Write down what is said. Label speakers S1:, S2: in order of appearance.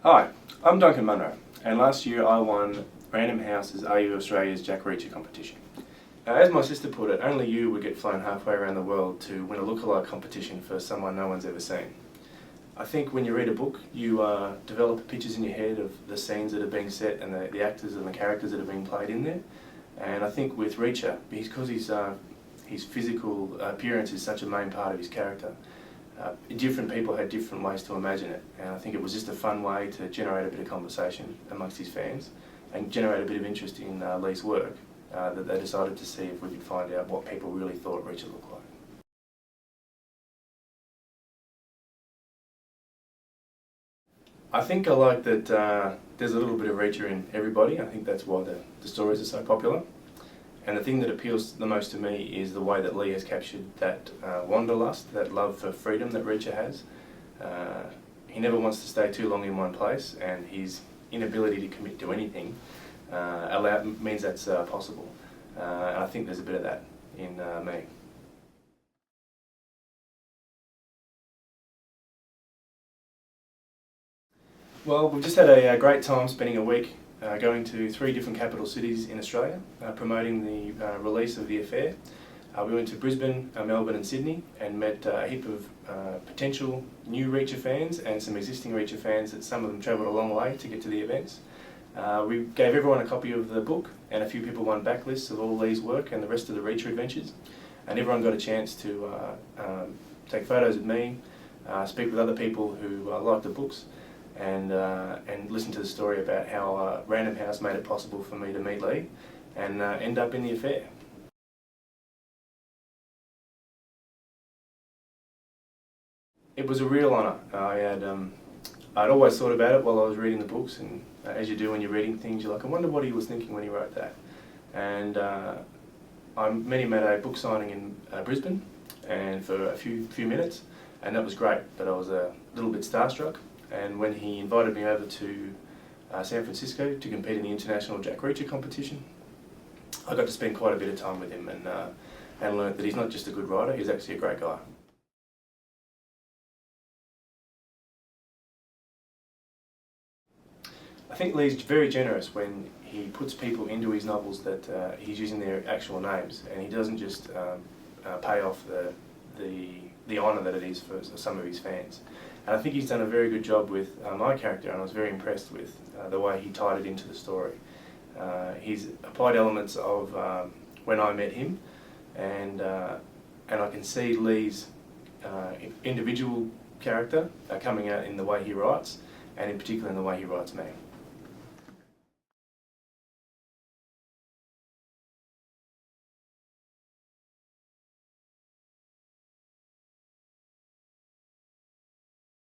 S1: Hi, I'm Duncan Munro, and last year I won Random House's Are You Australia's Jack Reacher competition. Now, as my sister put it, only you would get flown halfway around the world to win a lookalike competition for someone no one's ever seen. I think when you read a book, you develop pictures in your head of the scenes that are being set and the actors and the characters that are being played in there. And I think with Reacher, because his physical appearance is such a main part of his character, different people had different ways to imagine it, and I think it was just a fun way to generate a bit of conversation amongst his fans and generate a bit of interest in Lee's work, that they decided to see if we could find out what people really thought Reacher looked like. I think I like that there's a little bit of Reacher in everybody. I think that's why the stories are so popular. And the thing that appeals the most to me is the way that Lee has captured that wanderlust, that love for freedom that Reacher has. He never wants to stay too long in one place, and his inability to commit to anything means that's possible. And I think there's a bit of that in me. Well, we've just had a great time spending a week going to 3 different capital cities in Australia, promoting the release of The Affair. We went to Brisbane, Melbourne and Sydney and met a heap of potential new Reacher fans and some existing Reacher fans that some of them travelled a long way to get to the events. We gave everyone a copy of the book, and a few people won backlists of all Lee's work and the rest of the Reacher adventures. And everyone got a chance to take photos of me, speak with other people who liked the books, and listen to the story about how Random House made it possible for me to meet Lee and end up in The Affair. It was a real honour. I'd always thought about it while I was reading the books, and as you do when you're reading things, you're like, I wonder what he was thinking when he wrote that. And I met him at a book signing in Brisbane, and for a few minutes, and that was great, but I was a little bit starstruck. And when he invited me over to San Francisco to compete in the International Jack Reacher competition, I got to spend quite a bit of time with him and learnt that he's not just a good writer, he's actually a great guy. I think Lee's very generous when he puts people into his novels that he's using their actual names, and he doesn't just pay off the honour that it is for some of his fans. And I think he's done a very good job with my character, and I was very impressed with the way he tied it into the story. He's applied elements of when I met him, and I can see Lee's individual character coming out in the way he writes, and in particular in the way he writes me.